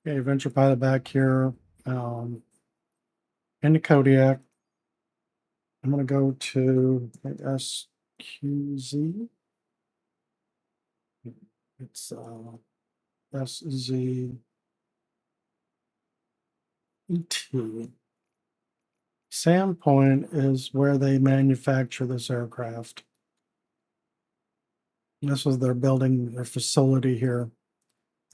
Okay, Venture Pilot back here in the Kodiak. I'm going to go to SQZ. It's SZET. Sandpoint is where they manufacture this aircraft. This is their building, their facility here.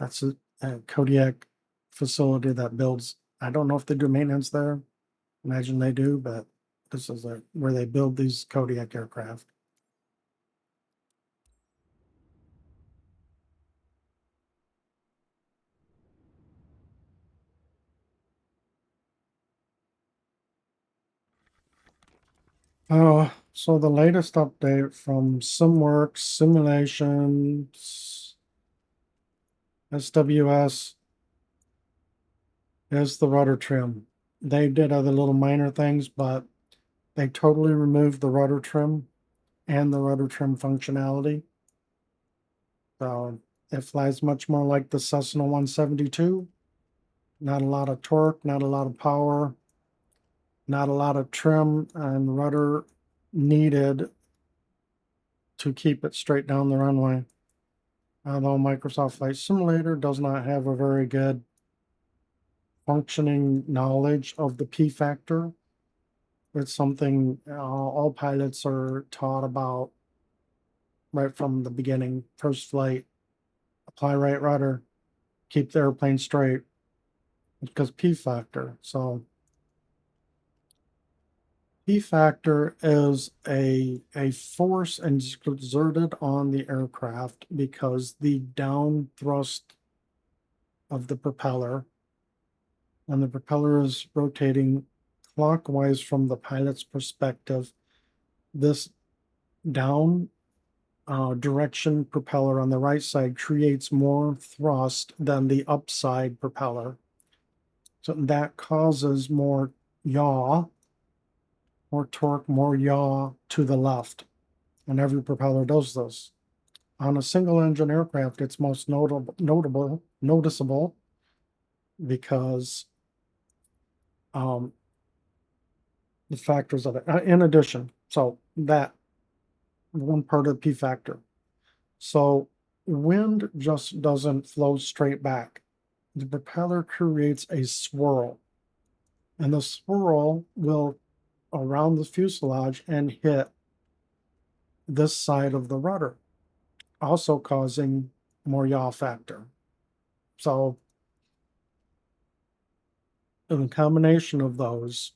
That's a Kodiak facility that builds. I don't know if they do maintenance there. Imagine they do, but this is where they build these Kodiak aircraft. So the latest update from Simworks Simulations SWS is the rudder trim. They did other little minor things, but they totally removed the rudder trim and the rudder trim functionality. So it flies much more like the Cessna 172. Not a lot of torque, not a lot of power, not a lot of trim and rudder needed to keep it straight down the runway. Although Microsoft Flight Simulator does not have a very good functioning knowledge of the P factor. It's something all pilots are taught about right from the beginning. First flight, apply right rudder, keep the airplane straight, because P factor. So P factor is a force exerted on the aircraft because the down thrust of the propeller, and the propeller is rotating clockwise from the pilot's perspective. This down direction propeller on the right side creates more thrust than the upside propeller. So that causes more yaw, more torque, more yaw to the left. And every propeller does this. On a single engine aircraft, it's most noticeable because the factors of it. In addition, so that one part of the P factor. So wind just doesn't flow straight back. The propeller creates a swirl, and the swirl will around the fuselage and hit this side of the rudder, also causing more yaw factor. So in the combination of those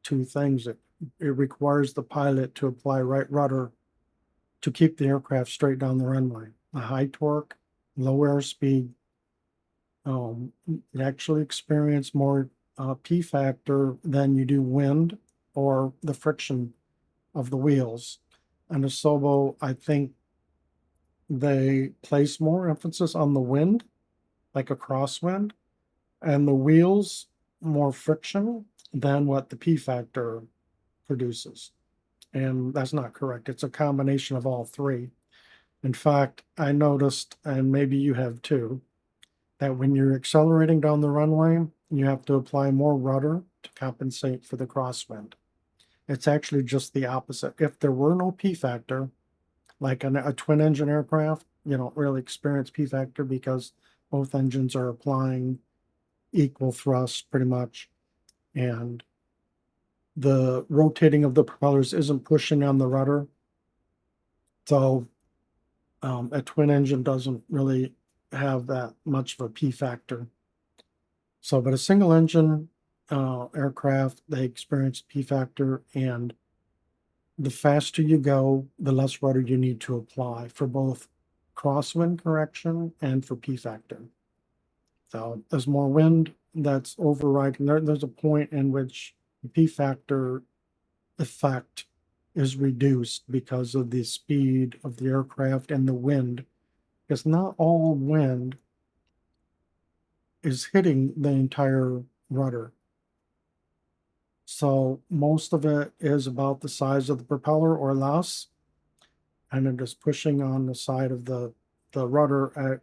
two things, it requires the pilot to apply right rudder to keep the aircraft straight down the runway. A high torque, low airspeed, you actually experience more P factor than you do wind or the friction of the wheels. And the Sobo, I think they place more emphasis on the wind, like a crosswind, and the wheels more friction than what the P factor produces. And that's not correct. It's a combination of all three. In fact, I noticed, and maybe you have too, that when you're accelerating down the runway, you have to apply more rudder to compensate for the crosswind. It's actually just the opposite. If there were no P factor, like a twin engine aircraft, you don't really experience P factor because both engines are applying equal thrust pretty much. And the rotating of the propellers isn't pushing on the rudder. So a twin engine doesn't really have that much of a P factor. So, but a single engine aircraft, they experience P factor, and the faster you go, the less rudder you need to apply for both crosswind correction and for P factor. So there's more wind that's overriding. There's a point in which the P factor effect is reduced because of the speed of the aircraft and the wind. Because not all wind is hitting the entire rudder. So most of it is about the size of the propeller or less, and it is pushing on the side of the rudder at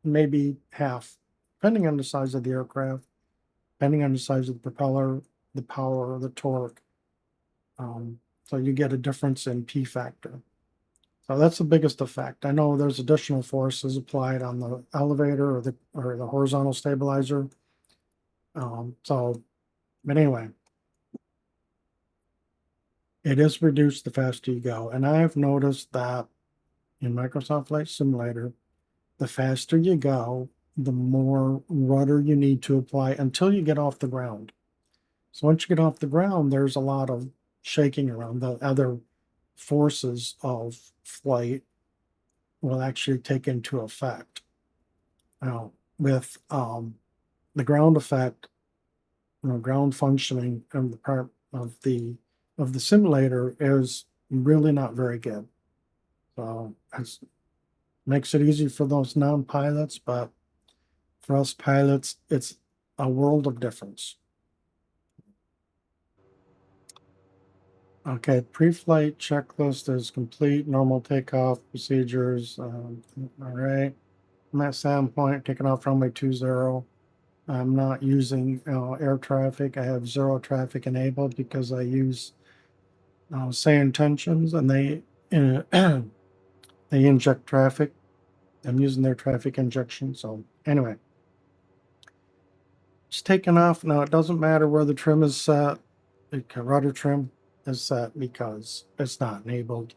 maybe half depending on the size of the aircraft, depending on the size of the propeller, the power, the torque. So you get a difference in P factor. So that's the biggest effect. I know there's additional forces applied on the elevator or the horizontal stabilizer. But anyway, it is reduced the faster you go. And I've noticed that in Microsoft Flight Simulator, the faster you go, the more rudder you need to apply until you get off the ground. So once you get off the ground, there's a lot of shaking around. The other forces of flight will actually take into effect. Now, with the ground effect, ground functioning and the part of the simulator is really not very good. So it makes it easy for those non-pilots, but for us pilots, it's a world of difference. Okay, pre-flight checklist is complete. Normal takeoff procedures. All right, I'm at sound point, taking off runway 20. I'm not using air traffic. I have zero traffic enabled because I use say intentions, and they they inject traffic. I'm using their traffic injection. So anyway, it's taken off. Now it doesn't matter where the trim is set. The rudder trim is set because it's not enabled.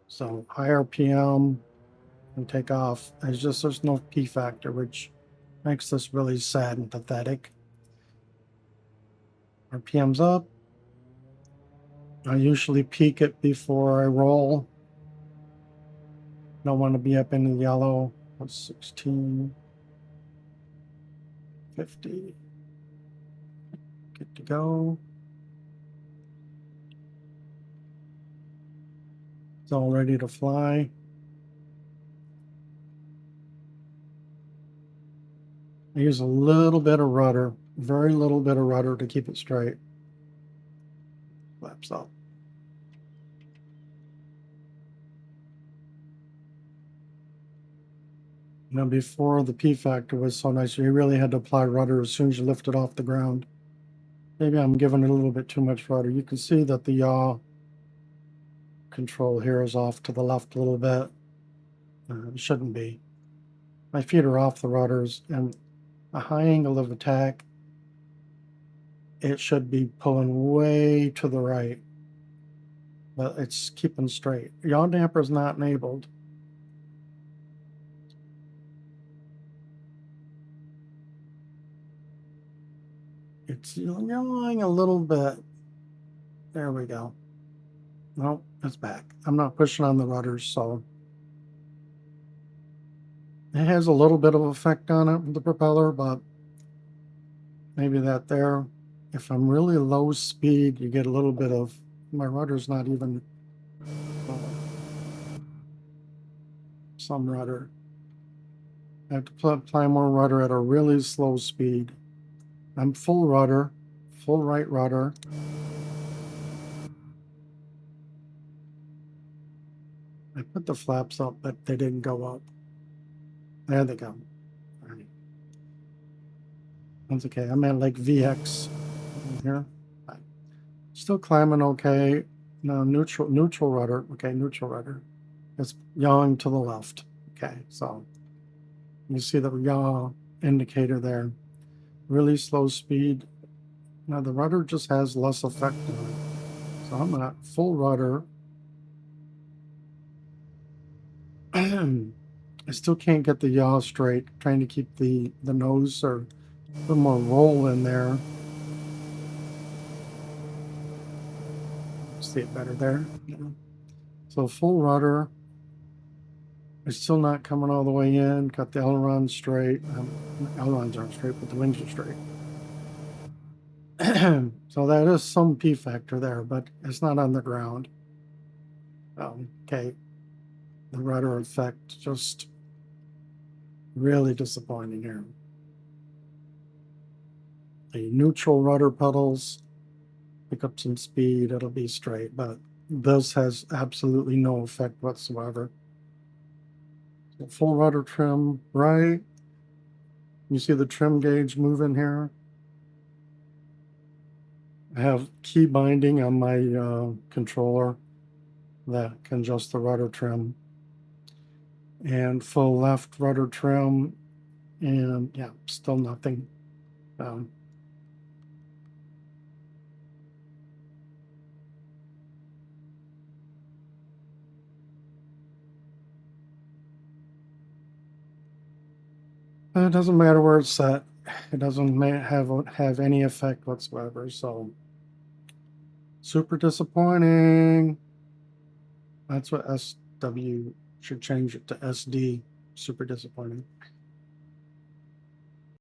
So high RPM and take off. There's no P factor, which makes this really sad and pathetic. RPM's up. I usually peak it before I roll. Don't want to be up in the yellow. 16, 50. Good to go. It's all ready to fly. I use a little bit of rudder, very little bit of rudder to keep it straight. Flaps up. Now before the P factor was so nice, you really had to apply rudder as soon as you lift it off the ground. Maybe I'm giving it a little bit too much rudder. You can see that the yaw control here is off to the left a little bit. It shouldn't be. My feet are off the rudders, and a high angle of attack, it should be pulling way to the right, but it's keeping straight. Yaw damper is not enabled. It's yawing a little bit. There we go. No, it's back. I'm not pushing on the rudders, so it has a little bit of effect on it with the propeller, but maybe that there. If I'm really low speed, you get a little bit of, my rudder's not even, some rudder. I have to apply more rudder at a really slow speed. I'm full rudder, full right rudder. I put the flaps up, but they didn't go up. There they go. All right. That's okay. I'm at like VX here. Right. Still climbing okay. No, neutral rudder. Okay, neutral rudder. It's yawing to the left. Okay, so you see the yaw indicator there. Really slow speed. Now the rudder just has less effect on it. So I'm at full rudder. I still can't get the yaw straight. Trying to keep the nose or a little more roll in there. See it better there. Yeah. So full rudder. It's still not coming all the way in. Got the ailerons straight. Ailerons aren't straight, but the wings are straight. So that is some P factor there, but it's not on the ground. Okay. The rudder effect, just really disappointing here. The neutral rudder pedals pick up some speed, it'll be straight, but this has absolutely no effect whatsoever. So full rudder trim right, You see the trim gauge moving here? I have key binding on my controller that can adjust the rudder trim. And full left rudder trim, and yeah, still nothing. It doesn't matter where it's set. It doesn't have any effect whatsoever. So super disappointing. That's what SW should change it to SD. Super disappointing.